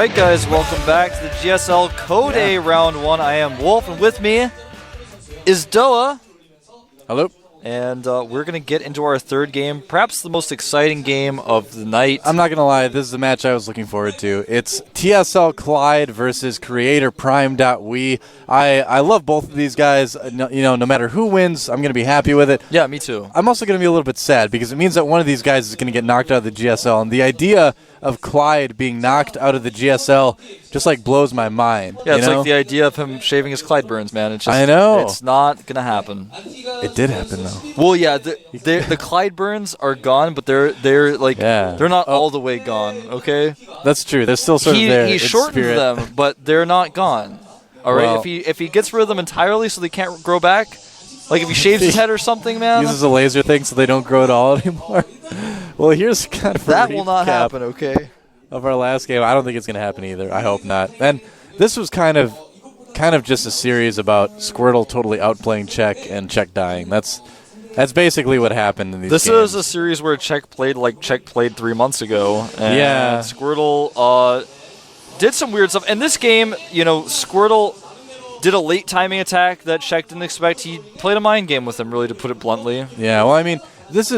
Alright guys, welcome back to the GSL Code A Round 1. I am Wolf, and with me is Doa. Hello. And we're going to get into our third game, perhaps the most exciting game of the night. I'm not going to lie, this is the match I was looking forward to. It's TSL Clide versus Creator Prime.we. I love both of these guys. No matter who wins, I'm going to be happy with it. Yeah, me too. I'm also going to be a little bit sad because it means that one of these guys is going to get knocked out of the GSL. And the idea of Clide being knocked out of the GSL just like blows my mind. Yeah, it's like the idea of him shaving his Clide burns, man. It's just, I know. It's not going to happen. It did happen, though. Well, yeah, the Clide burns are gone, but they're not all the way gone, okay? That's true. They're still sort of there. He shortened them, but they're not gone. All right, Well, if he gets rid of them entirely so they can't grow back, like if he shaves his head or something, man. Uses a laser thing so they don't grow at all anymore. Well, here's kind of a that will not recap happen, okay? of our last game. I don't think it's going to happen either. I hope not. And this was kind of just a series about Squirtle totally outplaying Czech and Czech dying. That's basically what happened in these games. This is a series where Czech played like Czech played 3 months ago. And yeah. Squirtle did some weird stuff. And this game, Squirtle did a late timing attack that Czech didn't expect. He played a mind game with him, really, to put it bluntly. Yeah, well, I mean, this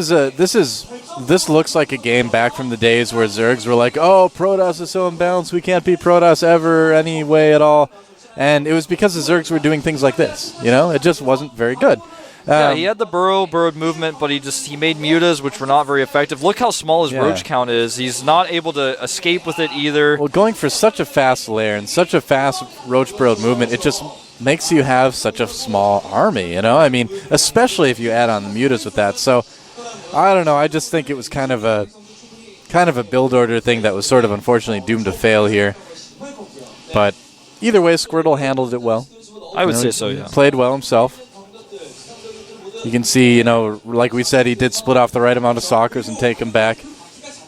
looks like a game back from the days where Zergs were like, oh, Protoss is so imbalanced, we can't beat Protoss ever any way at all. And it was because the Zergs were doing things like this. It just wasn't very good. Yeah, he had the burrowed movement, but he made mutas, which were not very effective. Look how small his roach count is. He's not able to escape with it either. Well, going for such a fast lair and such a fast roach burrowed movement, it just makes you have such a small army, I mean, especially if you add on the mutas with that. So, I don't know. I just think it was kind of a build order thing that was sort of unfortunately doomed to fail here. But either way, Squirtle handled it well. I would say so, yeah. Played well himself. You can see, like we said, he did split off the right amount of stalkers and take them back.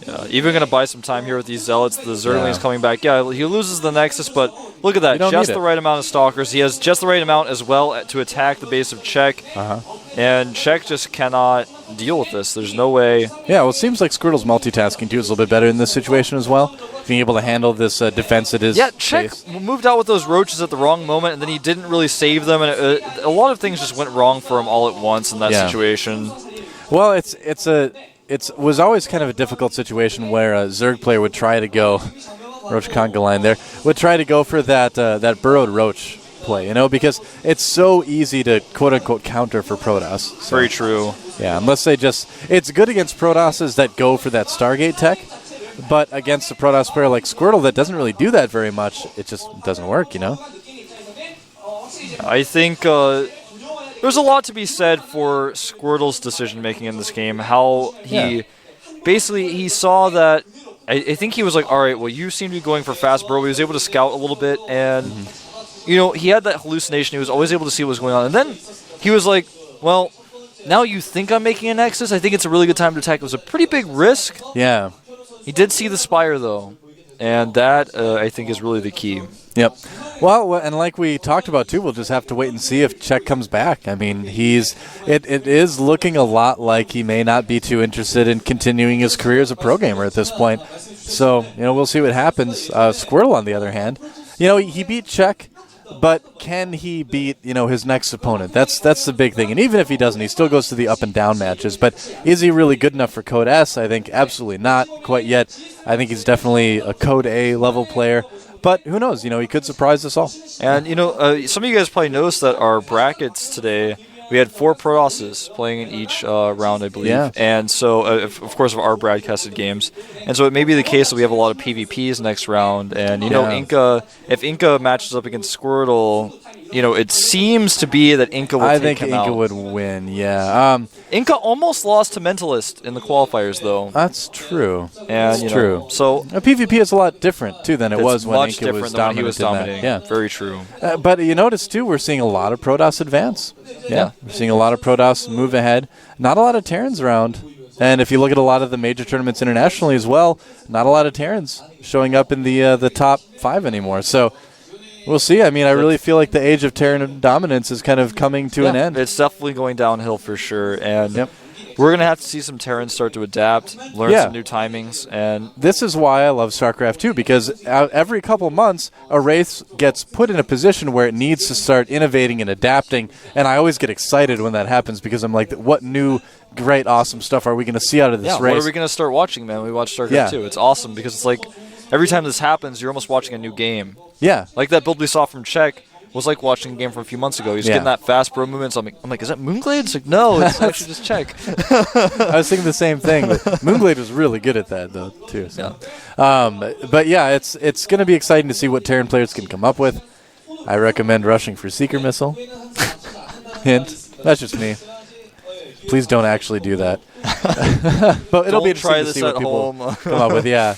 Yeah, even going to buy some time here with these Zealots. The Zergling's coming back. Yeah, he loses the Nexus, but look at that. Just the right amount of stalkers. He has just the right amount as well to attack the base of Czech. And Czech just cannot deal with this. There's no way. Yeah, well, it seems like Squirtle's multitasking, too, is a little bit better in this situation as well. Being able to handle this defense at his Czech moved out with those roaches at the wrong moment, and then he didn't really save them. And a lot of things just went wrong for him all at once in that situation. Well, it was always kind of a difficult situation where a Zerg player would try to go, Roach conga line there, would try to go for that burrowed Roach play, because it's so easy to quote-unquote counter for Protoss. So, very true. Yeah, unless it's good against Protosses that go for that Stargate tech, but against a Protoss player like Squirtle that doesn't really do that very much, it just doesn't work, I think there's a lot to be said for Squirtle's decision-making in this game. How he saw that. I think he was like, all right, well, you seem to be going for fast burrow. He was able to scout a little bit, and he had that hallucination. He was always able to see what was going on. And then he was like, well, now you think I'm making a Nexus? I think it's a really good time to attack. It was a pretty big risk. Yeah. He did see the Spire, though, and that, I think, is really the key. Yep. Well, and like we talked about, too, we'll just have to wait and see if Czech comes back. I mean, it is looking a lot like he may not be too interested in continuing his career as a pro gamer at this point. So, we'll see what happens. Squirtle, on the other hand, he beat Czech, but can he beat, his next opponent? That's the big thing. And even if he doesn't, he still goes to the up and down matches. But is he really good enough for Code S? I think absolutely not quite yet. I think he's definitely a Code A level player. But who knows? He could surprise us all. And, some of you guys probably noticed that our brackets today, we had 4 Protosses playing in each round, I believe. Yeah. And so, of course, of our broadcasted games. And so it may be the case that we have a lot of PvPs next round. And, if Inca matches up against Squirtle, it seems to be that Inca will take him out. I think Inca would win, yeah. Inca almost lost to Mentalist in the qualifiers, though. That's true. And, That's true. So PvP is a lot different, too, than it was when Inca was dominating. He was dominating. Yeah, very true. But you notice, too, we're seeing a lot of Protoss advance. Yeah. We're seeing a lot of Protoss move ahead. Not a lot of Terrans around. And if you look at a lot of the major tournaments internationally as well, not a lot of Terrans showing up in the top 5 anymore. So we'll see. I mean, I really feel like the age of Terran dominance is kind of coming to an end. It's definitely going downhill for sure. And We're going to have to see some Terrans start to adapt, learn some new timings. And this is why I love StarCraft 2, because every couple months, a race gets put in a position where it needs to start innovating and adapting. And I always get excited when that happens because I'm like, what new, great, awesome stuff are we going to see out of this race? What are we going to start watching, man? We watch StarCraft 2. It's awesome because it's like every time this happens, you're almost watching a new game. Yeah. Like that build we saw from Czech was like watching a game from a few months ago. He's getting that fast bro movement. So I'm like, is that Moonglade? It's like, no, it's actually just Czech. I was thinking the same thing. But Moonglade was really good at that, though, too. So. Yeah. But yeah, it's going to be exciting to see what Terran players can come up with. I recommend rushing for Seeker Missile. Hint. That's just me. Please don't actually do that. But it'll be interesting to see what people come up with. Yeah,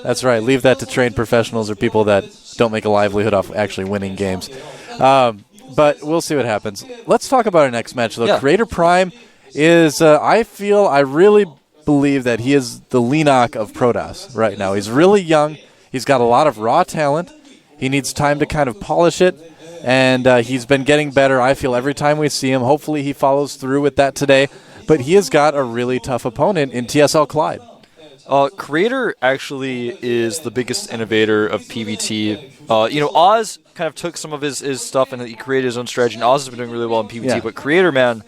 that's right. Leave that to trained professionals or people that don't make a livelihood off actually winning games. But we'll see what happens. Let's talk about our next match, though. Yeah. Creator Prime is, I really believe that he is the Leenock of Protoss right now. He's really young. He's got a lot of raw talent. He needs time to kind of polish it. And he's been getting better, I feel, every time we see him. Hopefully he follows through with that today. But he has got a really tough opponent in TSL Clide. Creator actually is the biggest innovator of PvT. Oz kind of took some of his stuff and he created his own strategy. And Oz has been doing really well in PvT. Yeah. But Creator, man,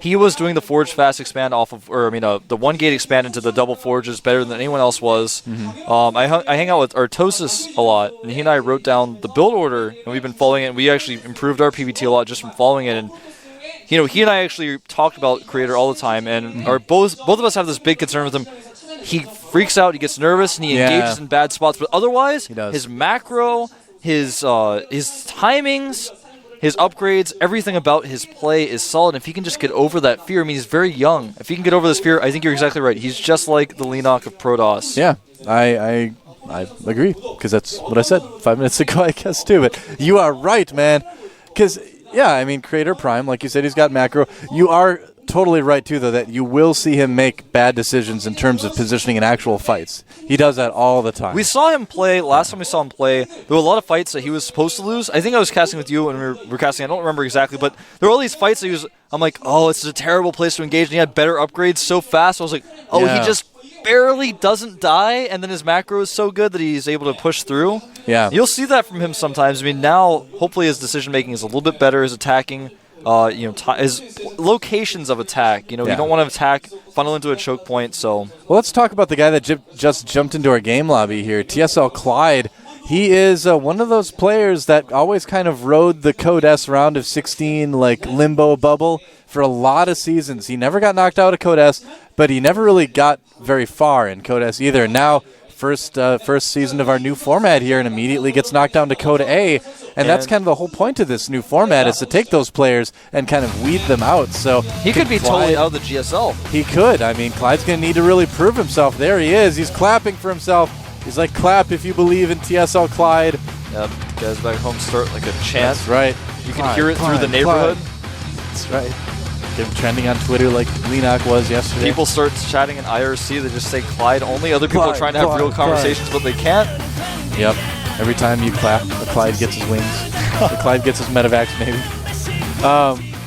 he was doing the Forge Fast expand off of, the one gate expand into the double forges better than anyone else was. Mm-hmm. I hang out with Artosis a lot, and he and I wrote down the build order, and we've been following it. And we actually improved our PvT a lot just from following it. And he and I actually talked about Creator all the time, and both of us have this big concern with him. He freaks out, he gets nervous, and he engages in bad spots. But otherwise, his macro, his timings, his upgrades, everything about his play is solid. If he can just get over that fear, he's very young. If he can get over this fear, I think you're exactly right. He's just like the Leenock of Protoss. Yeah, I agree, because that's what I said 5 minutes ago, I guess, too. But you are right, man, because, Creator Prime, like you said, he's got macro. You are totally right, too, though, that you will see him make bad decisions in terms of positioning in actual fights. He does that all the time. We saw him play, last time we saw him play, there were a lot of fights that he was supposed to lose. I think I was casting with you when we were casting, I don't remember exactly, but there were all these fights that I'm like, oh, this is a terrible place to engage, and he had better upgrades so fast. I was like, he just barely doesn't die, and then his macro is so good that he's able to push through. Yeah. You'll see that from him sometimes. Now, hopefully his decision-making is a little bit better, his attacking, his locations of attack. You don't want to attack, funnel into a choke point. So, well, let's talk about the guy that just jumped into our game lobby here, TSL Clide. He is one of those players that always kind of rode the Code S round of 16 limbo bubble for a lot of seasons. He never got knocked out of Code S, but he never really got very far in Code S either. Now, first season of our new format here, and immediately gets knocked down to Code A. And that's kind of the whole point of this new format is to take those players and kind of weed them out. So he could be totally out of the GSL. He could. Clyde's going to need to really prove himself. There he is. He's clapping for himself. He's like, clap if you believe in TSL Clide. Yep. Guys back home start like a chant. That's right. You can hear it through the neighborhood. That's right. Get him trending on Twitter like Leenock was yesterday. People start chatting in IRC. They just say Clide only. Other people are trying to have real conversations, but they can't. Yep. Every time you clap, the Clide gets his wings. The Clide gets his medevacs, maybe.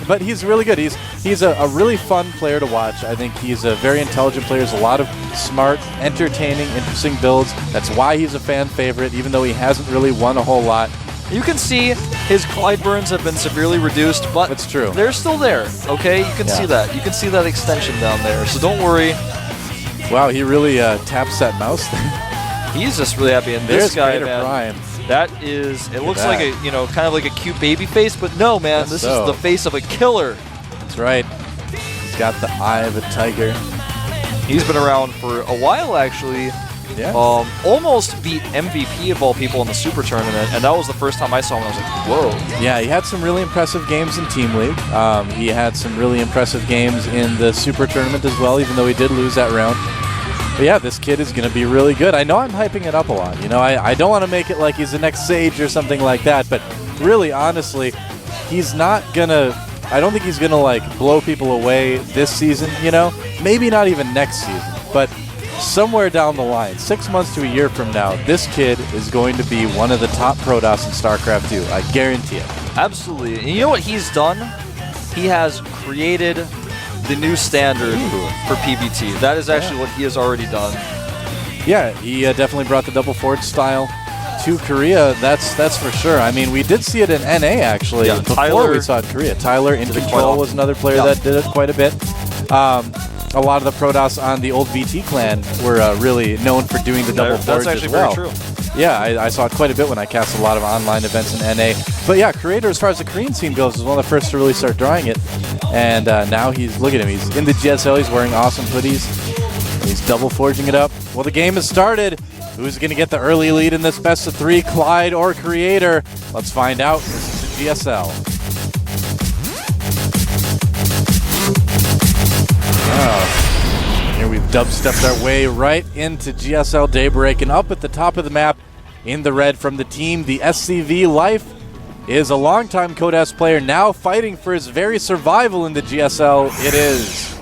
But he's really good. He's a really fun player to watch. I think he's a very intelligent player. There's a lot of smart, entertaining, interesting builds. That's why he's a fan favorite, even though he hasn't really won a whole lot. You can see his Clide burns have been severely reduced, but that's true. They're still there, okay? You can see that. You can see that extension down there, so don't worry. Wow, he really taps that mouse thing. He's just really happy. And this guy, man, Prime. that is, it looks like a, kind of like a cute baby face, but no, man, this is the face of a killer. That's right. He's got the eye of a tiger. He's been around for a while, actually. Yeah. Almost beat MVP of all people in the Super Tournament, and that was the first time I saw him. I was like, whoa. Yeah, he had some really impressive games in Team League. He had some really impressive games in the Super Tournament as well, even though he did lose that round. But yeah, this kid is going to be really good. I know I'm hyping it up a lot. I don't want to make it like he's the next Sage or something like that, but really, honestly, he's not going to... I don't think he's going to, blow people away this season, Maybe not even next season, but... somewhere down the line, 6 months to a year from now, this kid is going to be one of the top Protoss in StarCraft 2. I guarantee it. Absolutely. And you know what he's done? He has created the new standard for PBT. That is actually what he has already done. Yeah, he definitely brought the double forward style to Korea. That's for sure. I mean, we did see it in NA actually before we saw it in Korea. Tyler in Control was another player that did it quite a bit. A lot of the Protoss on the old VT clan were really known for doing the double forwards as well. That's actually very true. Yeah, I saw it quite a bit when I cast a lot of online events in NA. But yeah, Creator, as far as the Korean scene goes, is one of the first to really start drawing it. And now look at him, he's in the GSL, he's wearing awesome hoodies. He's double forging it up. Well, the game has started. Who's going to get the early lead in this best of 3, Clide or Creator? Let's find out. This is the GSL. Here we've dubstepped our way right into GSL Daybreak, and up at the top of the map in the red from the team, the SCV Life, is a longtime Codas player now fighting for his very survival in the GSL. It is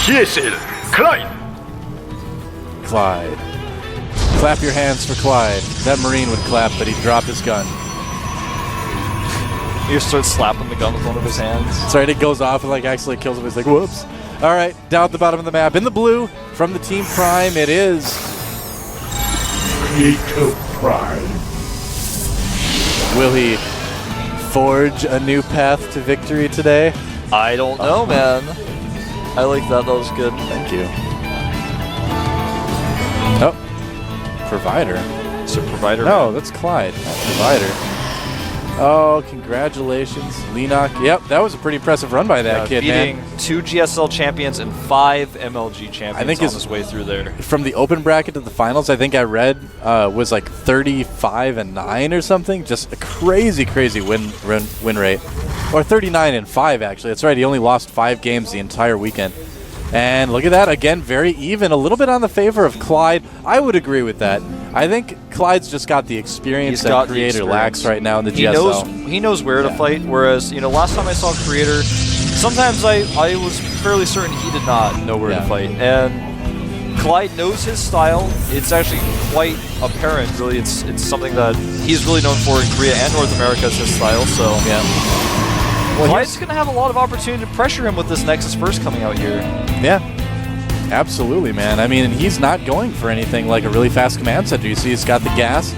GSL Clide. Clyde. Clap your hands for Clyde. That Marine would clap, but he'd drop his gun. He just starts slapping the gun with one of his hands. That's right, it goes off and actually kills him. He's like, whoops. All right, down at the bottom of the map, in the blue, from the Team Prime, it is Creator Prime. Will he forge a new path to victory today? I don't know, man. I like that. That was good. Thank you. Oh, Provider. So Provider. No, that's Clyde, not Provider. Oh, congratulations, Lenok. Yep, that was a pretty impressive run by that kid, beating man. 2 GSL champions and 5 MLG champions I think on his way through there. From the open bracket to the finals, I think I read was 35-9 or something. Just a crazy win rate. Or 39-5, actually. That's right, he only lost 5 games the entire weekend. And look at that, again, very even. A little bit on the favor of Clyde. I would agree with that. I think Clyde's just got the experience that Creator lacks right now in the GSL. He knows where to fight, whereas, last time I saw Creator, sometimes I was fairly certain he did not know where to fight. And Clide knows his style. It's actually quite apparent, really. It's something that he's really known for in Korea and North America as his style, so... Yeah. Well, Clyde's going to have a lot of opportunity to pressure him with this Nexus First coming out here. Yeah, absolutely, man. I mean, he's not going for anything like a really fast command center. You see he's got the gas.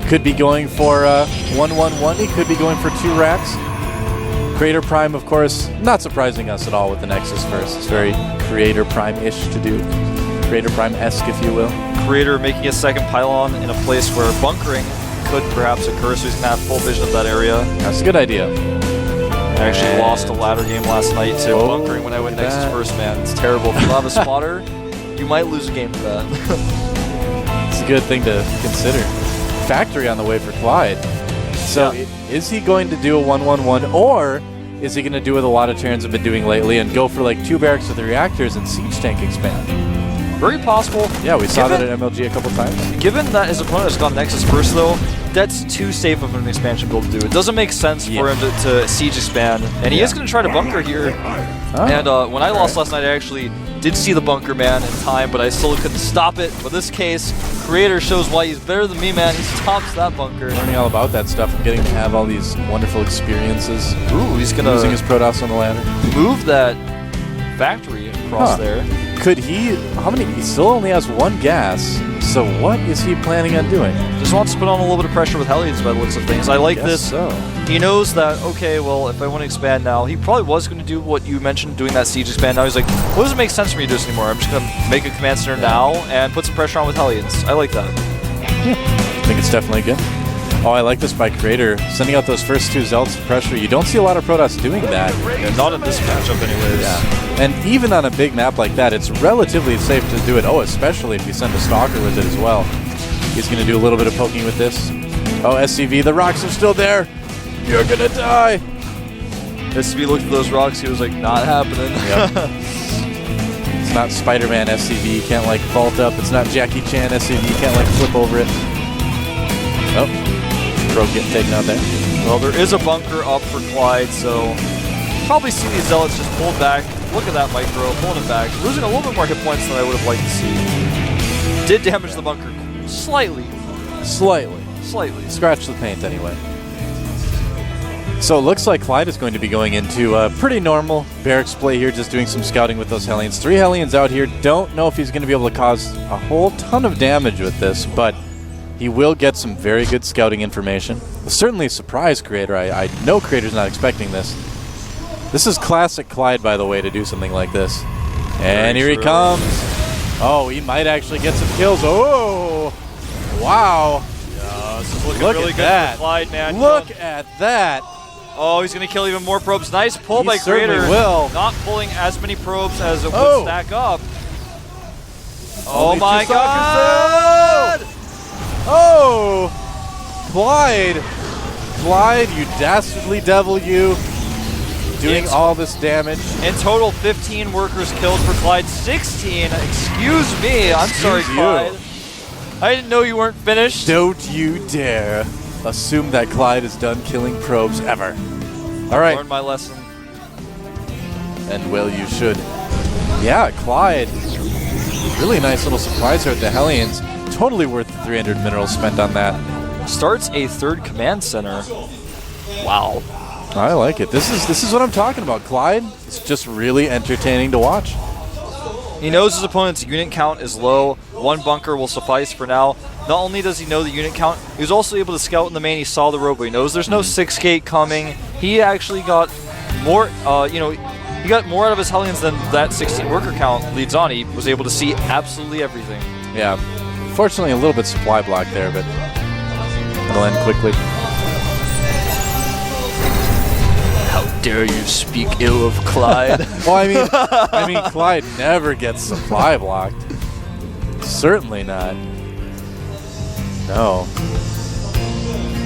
Could be going for 1-1-1. He could be going for 2 racks. Creator Prime, of course, not surprising us at all with the Nexus First. It's very Creator Prime-ish to do. Creator Prime-esque, if you will. Creator making a second pylon in a place where bunkering could perhaps occur, so he's going to have full vision of that area. That's a good idea. I actually lost a ladder game last night to bunkering when I went Nexus First, man. It's terrible. If you have a spotter, you might lose a game for that. It's a good thing to consider. Factory on the way for Clyde. So is he going to do a 1-1-1, or is he going to do what a lot of Terrans have been doing lately and go for 2 barracks with the reactors and siege tank expand? Very possible. Yeah, we saw that at MLG a couple times. Given that his opponent has gone Nexus First, though, that's too safe of an expansion build to do. It doesn't make sense for him to siege expand, and he is going to try to bunker here. And when I lost last night, I actually did see the bunker, man, in time, but I still couldn't stop it. But this case, Creator shows why he's better than me, man. He stops that bunker. Learning all about that stuff and getting to have all these wonderful experiences. Ooh, he's going to losing his Protoss on the ladder. Move that factory across there. Could he? He still only has 1 gas. So what is he planning on doing? Just wants to put on a little bit of pressure with Hellions by the looks of things. I like this. So. He knows that, okay, well, if I want to expand now, he probably was going to do what you mentioned, doing that siege expand. Now he's like, well, it doesn't make sense for me to do this anymore. I'm just going to make a command center now and put some pressure on with Hellions. I like that. Yeah, I think it's definitely good. Oh, I like this by Creator. Sending out those first 2 Zealots of pressure. You don't see a lot of Protoss doing that. Yeah, not in this matchup anyways. Yeah. And even on a big map like that, it's relatively safe to do it. Oh, especially if you send a Stalker with it as well. He's going to do a little bit of poking with this. Oh, SCV, the rocks are still there. You're going to die. SCV looked at those rocks. He was like, not happening. Yep. It's not Spider-Man SCV. You can't vault up. It's not Jackie Chan SCV. You can't flip over it. Oh. Rogue getting taken out there. Well, there is a bunker up for Clyde, so probably see these Zealots just pulled back. Look at that micro, pulling it back. Losing a little bit more hit points than I would have liked to see. Did damage the bunker slightly. Slightly. Slightly. Scratch the paint anyway. So it looks like Clide is going to be going into a pretty normal barracks play here, just doing some scouting with those Hellions. 3 Hellions out here. Don't know if he's going to be able to cause a whole ton of damage with this, but he will get some very good scouting information. Certainly a surprise creator. I know creator's not expecting this. This is classic Clide, by the way, to do something like this. And here he comes. Oh, he might actually get some kills. Oh, wow. This is looking Look really at good that. for Clide, man. Look at that. Oh, he's going to kill even more probes. Nice pull by certainly Creator. will. Not pulling as many probes as it would stack up. Oh Only my two god! Oh, Clide. Clide, you dastardly devil, you. Doing all this damage. In total, 15 workers killed for Clide. 16. Excuse me. I'm sorry, Excuse you. Clide. I didn't know you weren't finished. Don't you dare assume that Clide is done killing probes ever. All right. Learned my lesson. And well, you should. Yeah, Clide. Really nice little surprise here at the Hellions. Totally worth the 300 minerals spent on that. Starts a 3rd command center. Wow. I like it. This is what I'm talking about. Clide, it's just really entertaining to watch. He knows his opponent's unit count is low. 1 bunker will suffice for now. Not only does he know the unit count, he was also able to scout in the main. He saw the robo. He knows there's no 6 gate coming. He actually got more, he got more out of his Hellions than that 16 worker count leads on. He was able to see absolutely everything. Yeah. Fortunately, a little bit supply block there, but it'll end quickly. How dare you speak ill of Clide? Well, I mean, Clide never gets supply blocked. Certainly not. No.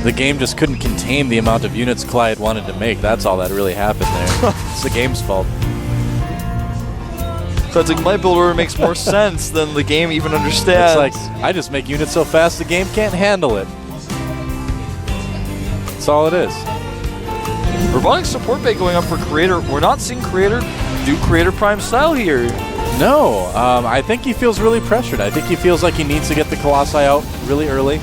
The game just couldn't contain the amount of units Clide wanted to make. That's all that really happened there. It's the game's fault. So it's like my build order makes more sense than the game even understands. It's like, I just make units so fast the game can't handle it. That's all it is. Robotic support bay going up for Creator. We're not seeing Creator do Creator Prime style here. No, I think he feels really pressured. I think he feels like he needs to get the Colossi out really early.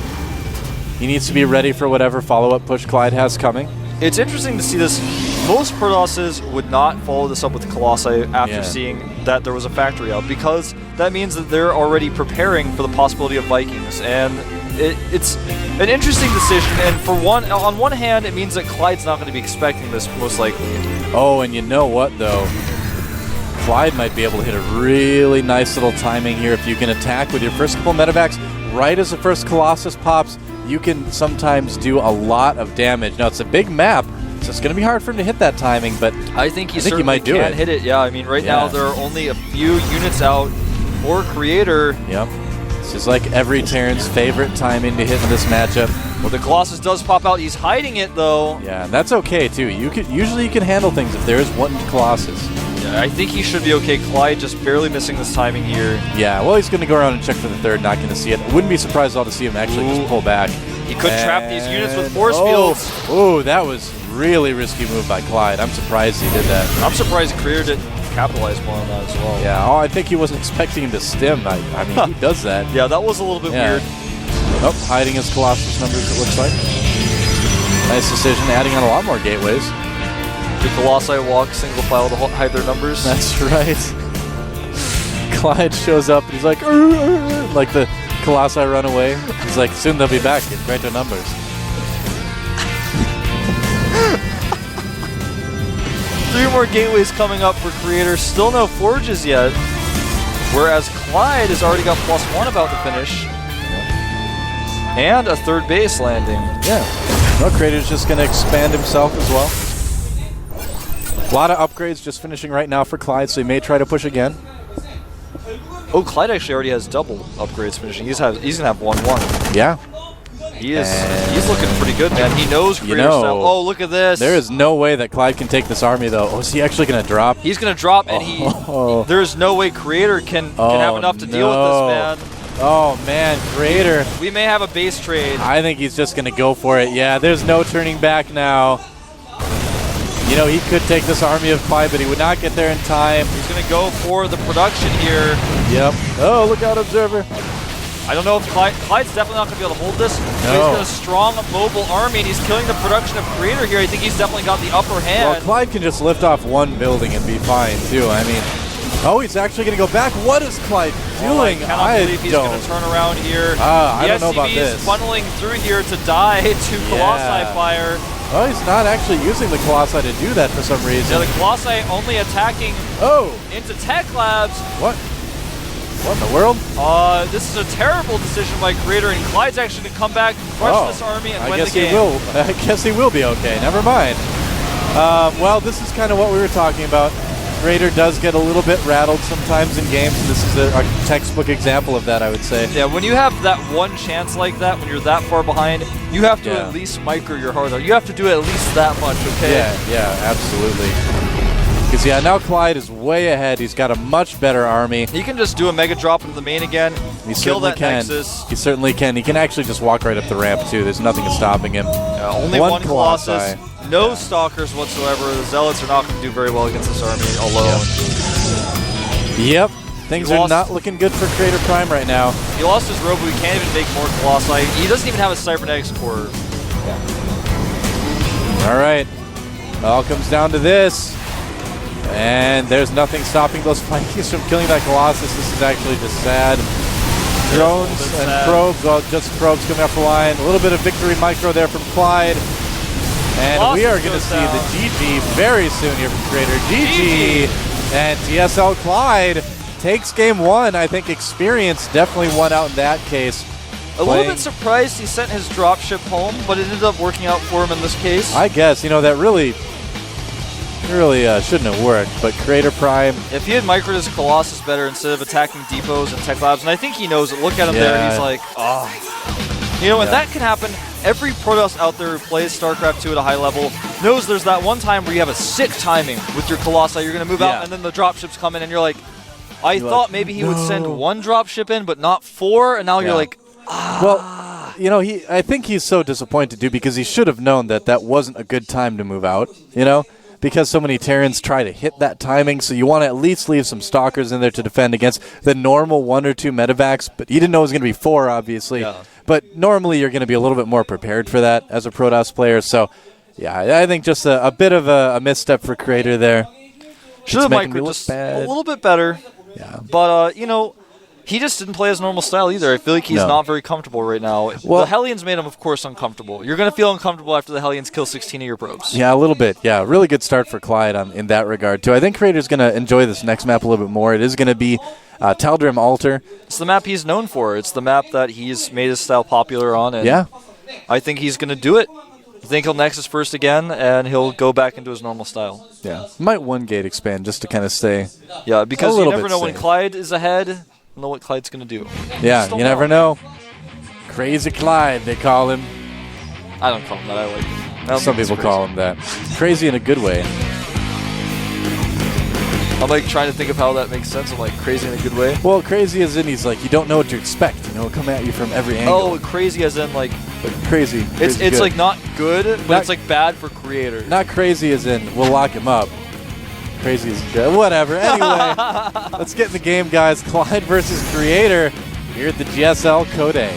He needs to be ready for whatever follow-up push Clide has coming. It's interesting to see this. Most Protosses would not follow this up with Colossi after seeing that there was a factory out, because that means that they're already preparing for the possibility of Vikings. And it's an interesting decision. And on one hand, it means that Clide's not going to be expecting this, most likely. Oh, and you know what, though? Clide might be able to hit a really nice little timing here if you can attack with your first couple medevacs right as the first Colossus pops. You can sometimes do a lot of damage. Now, it's a big map, so it's going to be hard for him to hit that timing, but I think he certainly can hit it. Yeah, I mean, right now there are only a few units out for Creator. Yep. This is like every Terran's favorite timing to hit in this matchup. Well, the Colossus does pop out. He's hiding it, though. Yeah, and that's okay, too. Usually you can handle things if there is one Colossus. Yeah, I think he should be okay. Clyde just barely missing this timing here. Yeah, well, he's going to go around and check for the third, not going to see it. Wouldn't be surprised at all to see him actually just pull back. He could trap these units with force fields. Oh, that was really risky move by Clide. I'm surprised he did that. I'm surprised Creator didn't capitalize more on that as well. Yeah, I think he wasn't expecting him to stim. I mean, he does that. Yeah, that was a little bit weird. Oh, hiding his Colossus numbers, it looks like. Nice decision, adding on a lot more gateways. The Colossi walk single file to hide their numbers. That's right. Clide shows up and he's like, like the Colossi run away. He's like, soon they'll be back in greater numbers. Three more gateways coming up for Creator. Still no forges yet. Whereas Clide has already got +1 about to finish. And a third base landing. Yeah. Well, Creator's just going to expand himself as well. A lot of upgrades just finishing right now for Clide, so he may try to push again. Oh, Clide actually already has double upgrades finishing. He's gonna have 1-1. Yeah. He's looking pretty good, man. He knows Creator style. Oh, look at this. There is no way that Clide can take this army, though. Oh, is he actually going to drop? He's going to drop, and there's no way Creator can have enough to deal with this, man. Oh, man, Creator. We may have a base trade. I think he's just going to go for it. Yeah, there's no turning back now. You know, he could take this army of Clide, but he would not get there in time. He's going to go for the production here. Yep. Oh, look out, Observer. I don't know if Clyde's definitely not going to be able to hold this. No. But he's got a strong mobile army, and he's killing the production of Creator here. I think he's definitely got the upper hand. Well, Clyde can just lift off one building and be fine, too. I mean, he's actually going to go back. What is Clyde doing? I cannot believe he's going to turn around here. I don't know about SCV this. is funneling through here to die to Colossi Fire. Oh, he's not actually using the Colossi to do that for some reason. Yeah, the Colossi only attacking into Tech Labs. What? What in the world? This is a terrible decision by Creator, and Clyde's actually going to come back, crush this army, and win the game. I guess he will be okay. Never mind. Well, this is kind of what we were talking about. Creator does get a little bit rattled sometimes in games, and this is a textbook example of that, I would say. Yeah, when you have that one chance like that, when you're that far behind, you have to at least micro your hard out. You have to do at least that much, okay? Yeah, absolutely. Because, now Clyde is way ahead. He's got a much better army. He can just do a mega drop into the main again, kill that Nexus. He certainly can. He can actually just walk right up the ramp, too. There's nothing stopping him. Only one Colossus. No Stalkers whatsoever. The Zealots are not going to do very well against this army alone. Yep. Things are not looking good for Creator Prime right now. He lost his Robo. He can't even make more Colossi. He doesn't even have a Cybernetics core. All right. It all comes down to this. And there's nothing stopping those Vikings from killing that Colossus. This is actually just sad. Drones and probes. Well, just probes coming off the line. A little bit of victory micro there from Clyde. And we are going to see the GG very soon here from Creator. GG! And TSL Clyde takes game one. I think experience definitely won out in that case. A little bit surprised he sent his dropship home, but it ended up working out for him in this case. I guess, that really shouldn't have worked, but Creator Prime... If he had microed his Colossus better instead of attacking depots and tech labs, and I think he knows it. Look at him there, he's like, and that can happen. Every Protoss out there who plays StarCraft 2 at a high level knows there's that one time where you have a sick timing with your Colossi. You're going to move out, and then the dropships come in, and you're like, I thought maybe he would send one dropship in, but not four, and now you're like, Well, I think he's so disappointed, too, because he should have known that wasn't a good time to move out, because so many Terrans try to hit that timing, so you want to at least leave some Stalkers in there to defend against the normal 1 or 2 medevacs, but he didn't know it was going to be 4, obviously. Yeah. But normally you're going to be a little bit more prepared for that as a Protoss player, so I think just a bit of a misstep for Creator there. Should have microed just a little bit better. Yeah. But, he just didn't play his normal style either. I feel like he's not very comfortable right now. Well, the Hellions made him, of course, uncomfortable. You're going to feel uncomfortable after the Hellions kill 16 of your probes. Yeah, a little bit. Yeah, really good start for Clyde in that regard, too. I think Creator's going to enjoy this next map a little bit more. It is going to be Taldrim Altar. It's the map he's known for. It's the map that he's made his style popular on. And I think he's going to do it. I think he'll Nexus first again, and he'll go back into his normal style. Yeah, might one gate expand just to kind of stay. Yeah, because you never know when Clyde is ahead. Know what Clyde's going to do. Yeah, you never know. Crazy Clyde, they call him. I don't call him that. I like him. Some people call him that. Crazy in a good way. I'm like trying to think of how that makes sense. I'm like crazy in a good way. Well, crazy as in he's like, you don't know what to expect. Come at you from every angle. Oh, crazy as in like crazy. It's like not good, but it's like bad for Creator. Not crazy as in we'll lock him up. Crazy is good. Whatever. Anyway, let's get in the game, guys. Clyde versus Creator here at the GSL Code A.